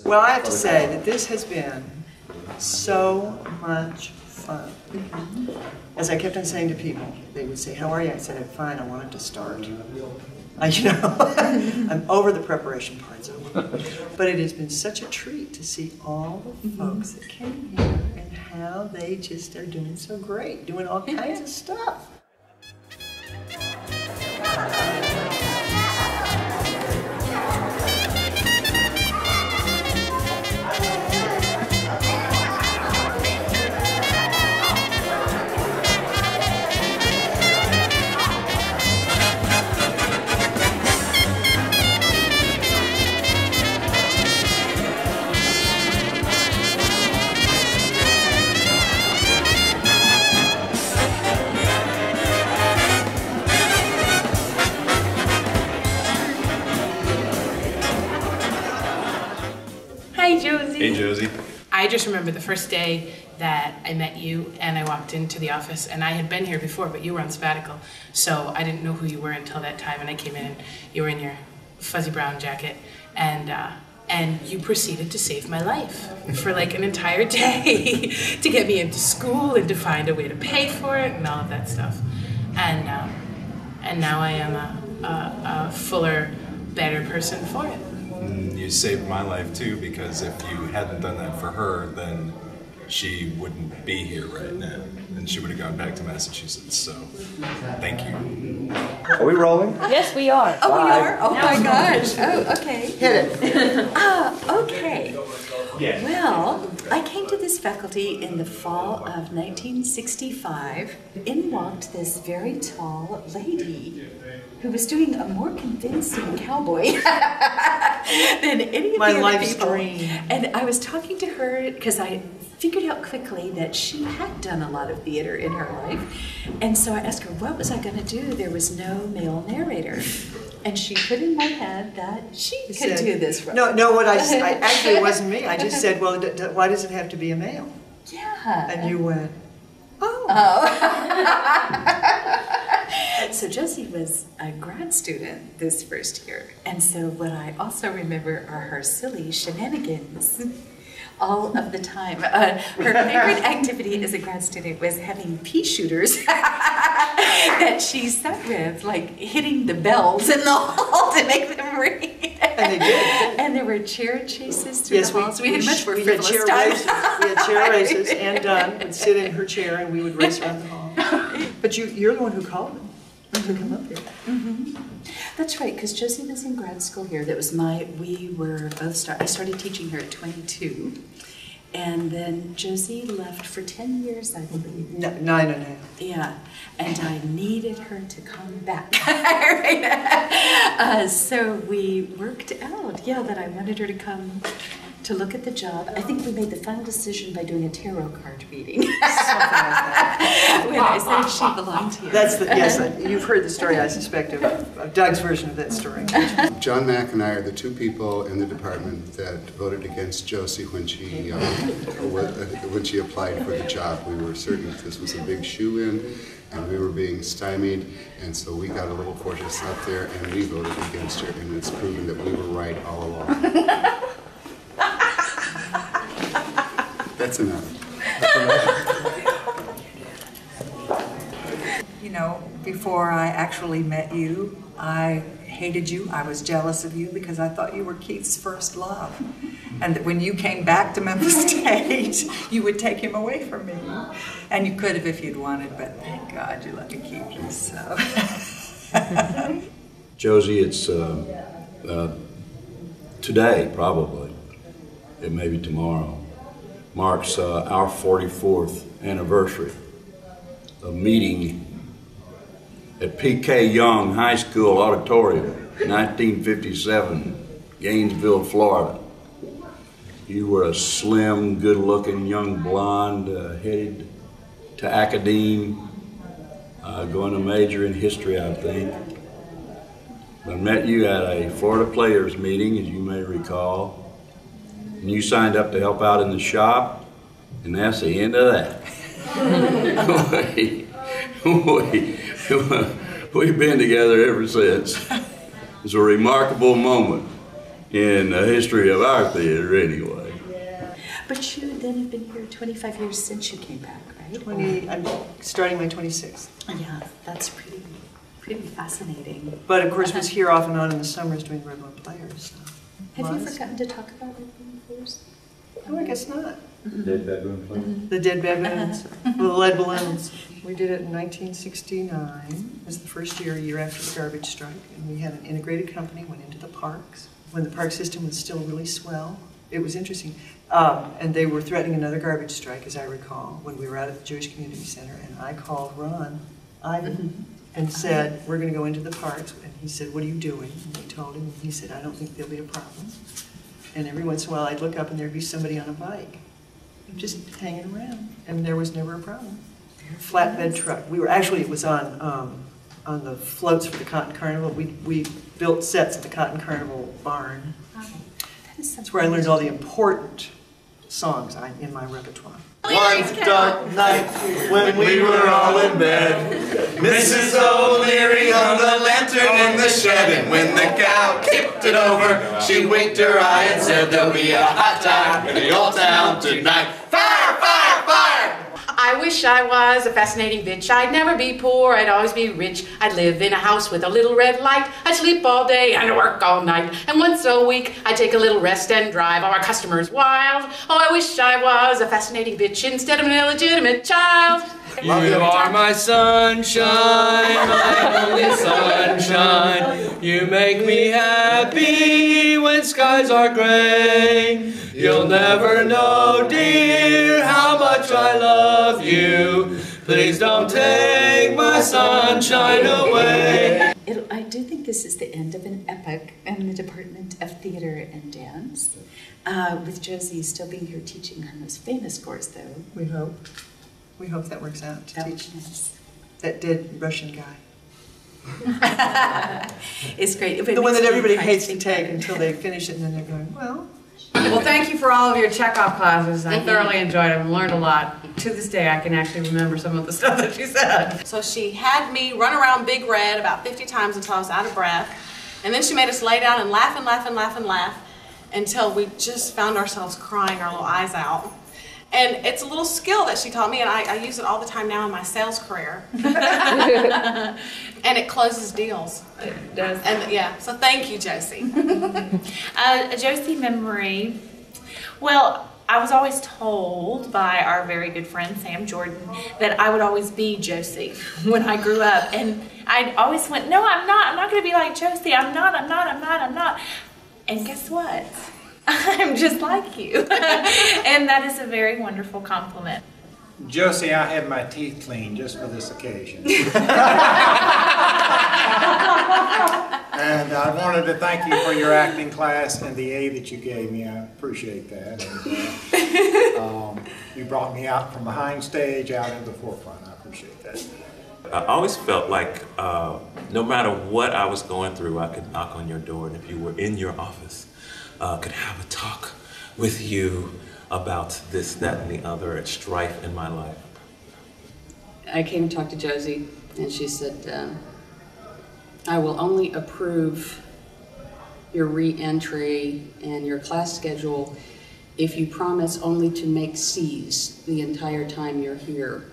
Well, I have to say that this has been so much fun. As I kept on saying to people, they would say, "How are you?" I said, "I'm fine, I wanted to start." I'm over the preparation parts of it. But it has been such a treat to see all the folks that came here and how they just are doing so great, doing all kinds of stuff. Hi, Josie. Hey, Josie. I just remember the first day that I met you and I walked into the office, and I had been here before, but you were on sabbatical, so I didn't know who you were until that time, and I came in and you were in your fuzzy brown jacket, and you proceeded to save my life for like an entire day to get me into school and to find a way to pay for it and all of that stuff. And now I am a fuller, better person for it. You saved my life too, because if you hadn't done that for her, then she wouldn't be here right now, and she would have gone back to Massachusetts. So, thank you. Are we rolling? Yes, we are. Oh, we are? Oh my gosh. Oh, okay. Hit it. Okay. Well, I came to this faculty in the fall of 1965. In walked this very tall lady who was doing a more convincing cowboy than any of My the other life's people. dream. And I was talking to her because I figured out quickly that she had done a lot of theater in her life. And so I asked her, what was I going to do? There was no male narrator. And she put in my head that she could do this role. No, what I actually, it wasn't me. I just said, well, why does it have to be a male? Yeah. And you went, oh. So Josie was a grad student this first year. And so what I also remember are her silly shenanigans all of the time. Her favorite activity as a grad student was having pea shooters that she sat with, like hitting the bells in the hall to make them ring. And they did. And there were chair chases through the halls. We had much more we frivolous had chair time. races. We had chair races, and Dunn would sit in her chair and we would race around the hall. But you're the one who called them to come up here. That's right, because Josie was in grad school here. We were both I started teaching her at 22. And then Josie left for 10 years, I believe. 9.5. Yeah, and I needed her to come back. So we worked out, that I wanted her to come to look at the job. I think we made the final decision by doing a tarot card reading. Something like that. When I said she belonged here. Yes, you've heard the story, I suspect, of Doug's version of that story. John Mack and I are the two people in the department that voted against Josie when she applied for the job. We were certain that this was a big shoe-in, and we were being stymied, and so we got a little cautious up there, and we voted against her, and it's proven that we were right all along. That's enough. You know, before I actually met you, I hated you. I was jealous of you because I thought you were Keith's first love. And that when you came back to Memphis State, you would take him away from me. And you could have if you'd wanted, but thank God you let me keep you, so. Josie, it's today, probably, it may be tomorrow, marks our 44th anniversary of meeting at P.K. Young High School Auditorium, 1957, Gainesville, Florida. You were a slim, good-looking young blonde headed to academe, going to major in history, I think. I met you at a Florida Players meeting, as you may recall, and you signed up to help out in the shop, and that's the end of that. We've been together ever since. It's a remarkable moment in the history of our theater anyway. Yeah. But you then have been here 25 years since you came back, right? I'm starting my 26th. Yeah, that's pretty fascinating. But of course, was here off and on in the summers doing regular players. So. Have you forgotten to talk about Redbone Players? No, I guess not. Dead baboon players? The Dead Baboons, the lead balloons. We did it in 1969. It was the first year, a year after the garbage strike, and we had an integrated company, went into the parks. When the park system was still really swell, it was interesting. And they were threatening another garbage strike, as I recall, when we were out at the Jewish Community Center, and I called Ron Ivan and said, we're going to go into the parks. And he said, what are you doing? And we told him, and he said, I don't think there'll be a problem. And every once in a while, I'd look up and there'd be somebody on a bike, just hanging around, and there was never a problem. Flatbed truck. We were actually, it was on the floats for the Cotton Carnival. We built sets at the Cotton Carnival barn. That's where I learned all the important songs in my repertoire. One dark night when we were all in bed, Mrs. O'Leary hung the lantern in the shed, and when the cow tipped it over, she winked her eye and said, there'll be a hot time in the old town tonight. Fire, fire, fire! I wish I was a fascinating bitch. I'd never be poor, I'd always be rich. I'd live in a house with a little red light. I'd sleep all day and work all night. And once a week, I'd take a little rest and drive all our customers wild. Oh, I wish I was a fascinating bitch instead of an illegitimate child. You are my sunshine, my only sunshine. You make me happy when skies are gray. You'll never know, dear, how much I love you. Please don't take my sunshine away. I do think this is the end of an epoch in the Department of Theater and Dance. With Josie still being here teaching her most famous course, though. We hope. We hope that works out to teach Nice. that dead Russian guy. It's great. The one that everybody hates to take until they finish it, and then they're going, well. Well, thank you for all of your Chekhov classes. I thoroughly enjoyed them and learned a lot. To this day, I can actually remember some of the stuff that she said. So she had me run around Big Red about 50 times until I was out of breath. And then she made us lay down and laugh and laugh and laugh and laugh until we just found ourselves crying our little eyes out. And it's a little skill that she taught me, and I use it all the time now in my sales career. And it closes deals. It does. And yeah, so thank you, Josie. A Josie memory. Well, I was always told by our very good friend Sam Jordan that I would always be Josie when I grew up. And I always went, no, I'm not. I'm not going to be like Josie. I'm not. And guess what? I'm just like you. And that is a very wonderful compliment. Josie, I had my teeth cleaned just for this occasion. And I wanted to thank you for your acting class and the aid that you gave me. I appreciate that. And, you brought me out from behind stage out into the forefront. I appreciate that. I always felt like no matter what I was going through, I could knock on your door, and if you were in your office, could have a talk with you about this, that, and the other at strife in my life. I came to talk to Josie, and she said, I will only approve your re-entry and your class schedule if you promise only to make C's the entire time you're here.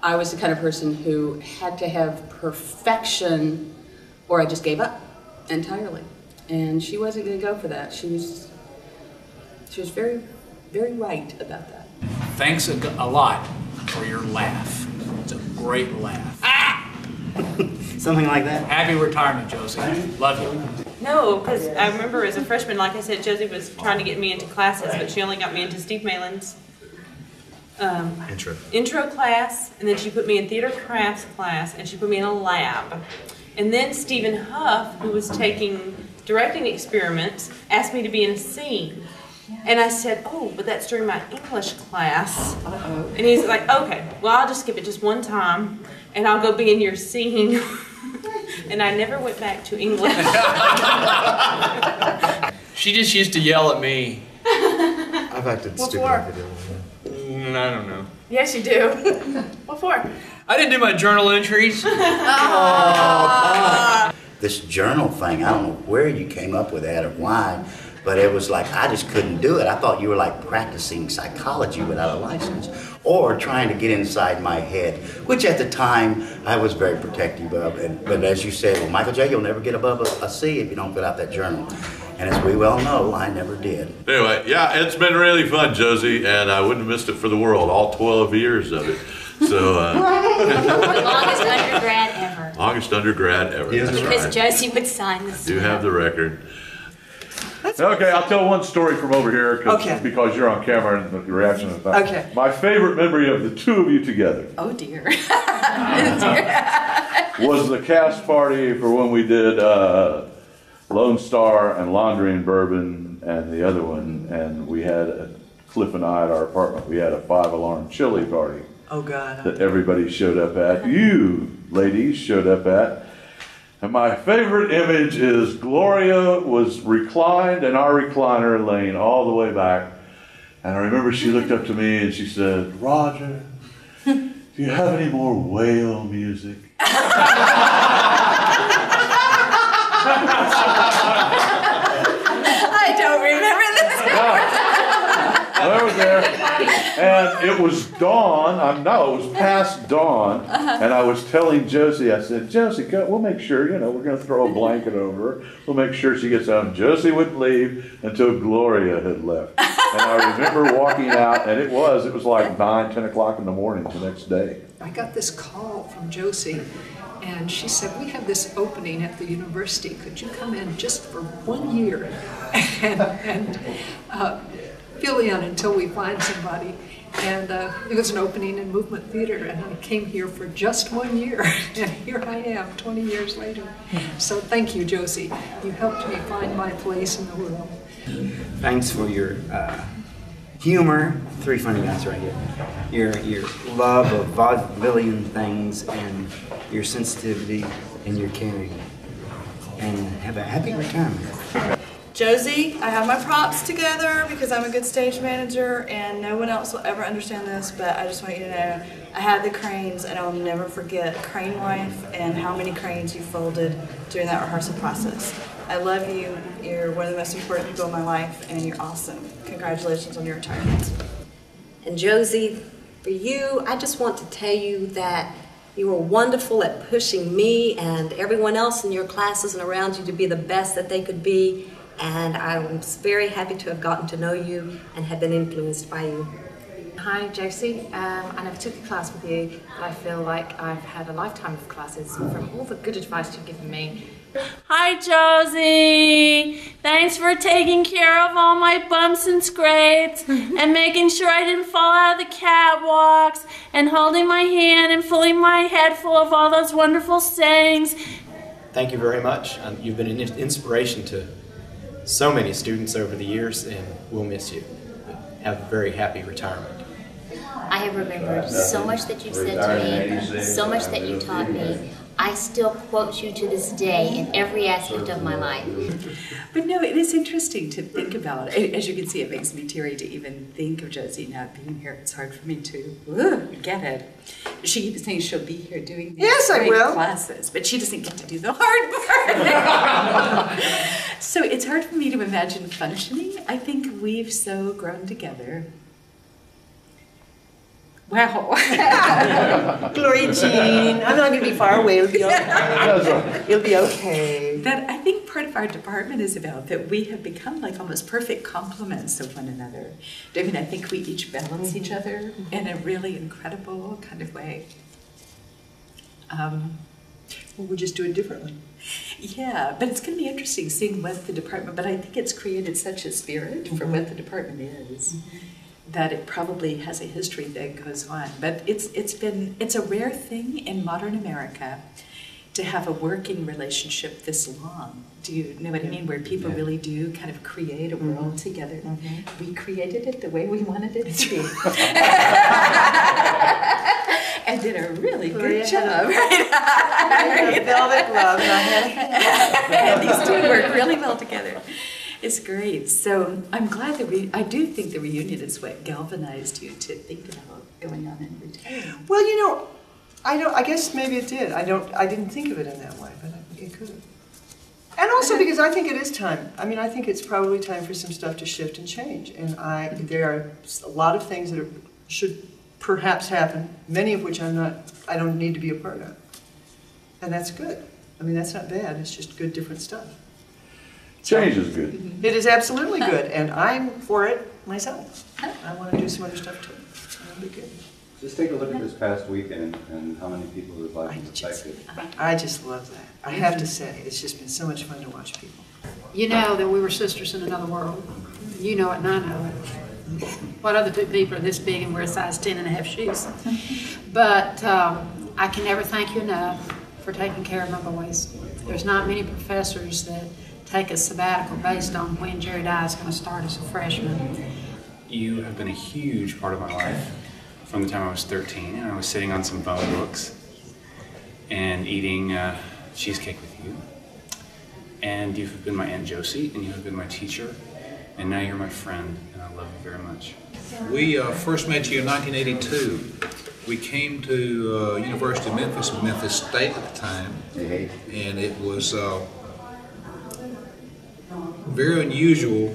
I was the kind of person who had to have perfection or I just gave up entirely. And she wasn't going to go for that. She was very, very right about that. Thanks a lot for your laugh. It's a great laugh. Ah! Something like that. Happy retirement, Josie. Love you. No, because I remember as a freshman, like I said, Josie was trying to get me into classes, but she only got me into Steve Malin's intro class, and then she put me in theater crafts class, and she put me in a lab. And then Stephen Huff, who was taking directing experiments, asked me to be in a scene. And I said, oh, but that's during my English class. And he's like, okay, well, I'll just skip it just one time, and I'll go be in your scene. And I never went back to English. She just used to yell at me. I've acted What stupid for? in video. I don't know. Yes, you do. What for? I didn't do my journal entries. This journal thing, I don't know where you came up with that or why, But it was like, I just couldn't do it. I thought you were like practicing psychology without a license, or trying to get inside my head, which at the time I was very protective of. But as you said, well, Michael J., you'll never get above a C if you don't fill out that journal. And as we well know, I never did. Anyway, yeah, it's been really fun, Josie, and I wouldn't have missed it for the world, all 12 years of it. So, the longest undergrad ever. Longest undergrad ever. Yes, that's because right. Josie would sign this. Do have the record. Okay, I'll tell one story from over here because you're on camera and the reaction is that. Okay. My favorite memory of the two of you together Oh dear. was the cast party for when we did Lone Star and Laundry and Bourbon and the other one, and we had Clif and I at our apartment. We had a 5-alarm chili party. Oh God. That everybody showed up at. You ladies showed up at. And my favorite image is Gloria was reclined in our recliner laying all the way back. And I remember she looked up to me and she said, Roger, do you have any more whale music? I don't remember this. I was there, and it was dawn. It was past dawn, and I was telling Josie, I said, Josie, we'll make sure, we're going to throw a blanket over her. We'll make sure she gets out. Josie wouldn't leave until Gloria had left. And I remember walking out, and it was like 9, 10 o'clock in the morning the next day. I got this call from Josie, and she said, we have this opening at the university. Could you come in just for 1 year and fill in until we find somebody? And it was an opening in movement theater, and I came here for just 1 year, and here I am 20 years later. So thank you, Josie. You helped me find my place in the world. Thanks for your humor. 3 funny guys right here. Your love of vaudevillian things, and your sensitivity and your caring. And have a happy retirement. Josie, I have my props together because I'm a good stage manager and no one else will ever understand this, but I just want you to know I had the cranes and I'll never forget Crane Wife and how many cranes you folded during that rehearsal process. I love you. You're one of the most important people in my life and you're awesome. Congratulations on your retirement. And Josie, for you, I just want to tell you that you were wonderful at pushing me and everyone else in your classes and around you to be the best that they could be. And I was very happy to have gotten to know you and have been influenced by you. Hi Josie, I never took a class with you, but I feel like I've had a lifetime of classes from all the good advice you've given me. Hi Josie, thanks for taking care of all my bumps and scrapes and making sure I didn't fall out of the catwalks and holding my hand and filling my head full of all those wonderful sayings. Thank you very much. You've been an inspiration to so many students over the years, and we'll miss you. Have a very happy retirement. I have remembered so much that you said to me, so much that you taught me. I still quote you to this day in every aspect of my life. But no, it is interesting to think about. As you can see, it makes me teary to even think of Josie not being here. It's hard for me to get it. She keeps saying she'll be here doing these great classes, but she doesn't get to do the hard part. So it's hard for me to imagine functioning. I think we've so grown together. Wow. Glory Jean, I'm not going to be far away. You'll be okay. You'll be okay. That I think part of our department is about, that we have become like almost perfect complements of one another. I mean, I think we each balance each other in a really incredible kind of way. Well, we'll just do it differently. Yeah, but it's going to be interesting seeing what the department, but I think it's created such a spirit for what the department is. That it probably has a history that goes on. But it's a rare thing in modern America to have a working relationship this long. Do you know what I mean? Where people really do kind of create a world together. We created it the way we wanted it to be. And did a really good job. Right? Velvet glove. And these two work really well together. It's great. So I'm glad that I do think the reunion is what galvanized you to think about going on and retiring. Well, I guess maybe it did. I didn't think of it in that way, but it could have. And also because I think it is time. I mean, I think it's probably time for some stuff to shift and change. And there are a lot of things that should perhaps happen, many of which I don't need to be a part of. And that's good. I mean, that's not bad. It's just good, different stuff. Change is good. It is absolutely good, and I'm for it myself. I want to do some other stuff too. It'll be good. Just take a look at this past weekend and how many people whose life was affected. I just love that. I have to say, it's just been so much fun to watch people. You know that we were sisters in another world. You know it and I know it. What other two people are this big and wear a size 10.5 shoes? But I can never thank you enough for taking care of my boys. There's not many professors that take a sabbatical based on when Jerry Dye is going to start as a freshman. You have been a huge part of my life from the time I was 13, and I was sitting on some phone books and eating cheesecake with you. And you've been my Aunt Josie, and you have been my teacher, and now you're my friend, and I love you very much. We first met you in 1982. We came to University of Memphis, Memphis State at the time, and it was very unusual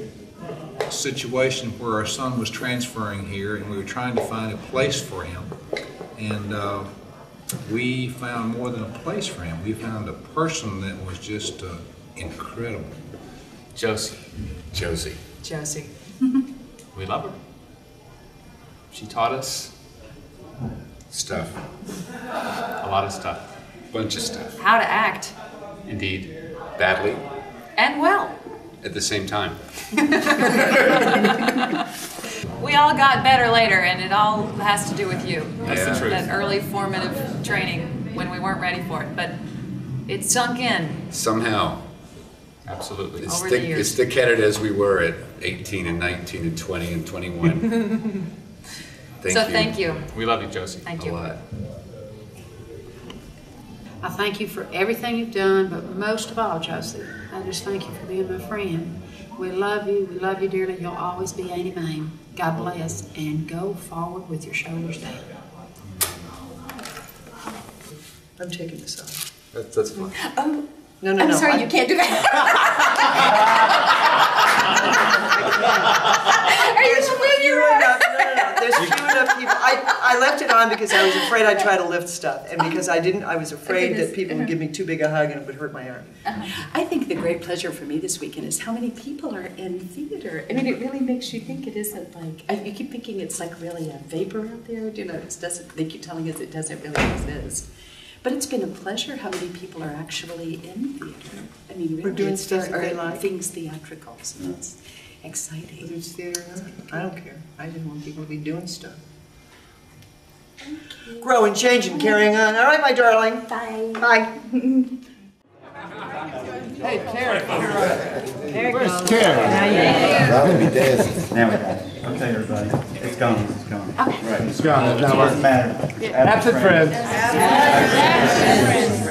situation where our son was transferring here and we were trying to find a place for him. And we found more than a place for him. We found a person that was just incredible. Josie. Josie. We love her. She taught us Stuff. a lot of stuff. Bunch of stuff. How to act. Indeed. Badly. And well. At the same time. We all got better later, and it all has to do with you. That's the truth. That early formative training when we weren't ready for it. But it sunk in. Somehow. Absolutely. Over the years. As thick-headed as we were at 18 and 19 and 20 and 21. Thank you. We love you, Josie. Thank you. A lot. I thank you for everything you've done, but most of all, Josie, I just thank you for being my friend. We love you dearly. You'll always be Auntie Mame. God bless, and go forward with your shoulders down. I'm taking this off. That's fine. Oh, no. I'm sorry, you can't do that. Are you familiar? No. There's few enough people. I left it on because I was afraid I'd try to lift stuff, and because I was afraid that people would give me too big a hug and it would hurt my arm. I think the great pleasure for me this weekend is how many people are in theater. I mean, it really makes you think it isn't like, you keep thinking it's like really a vapor out there. You know, they keep telling us it doesn't really exist. But it's been a pleasure how many people are actually in theater. I mean, really, We're doing stuff that they like. Things theatrical, so it's exciting. Whether it's theater or not, I don't care. I just want people to be doing stuff. Growing, changing, carrying on. All right, my darling. Bye. Bye. Hey, Karen. Where's Karen? That'll be dancing. Now we got it. Okay, everybody. It's gone. It's gone. Right. It's gone. It doesn't matter. Absent friends. Absent friends.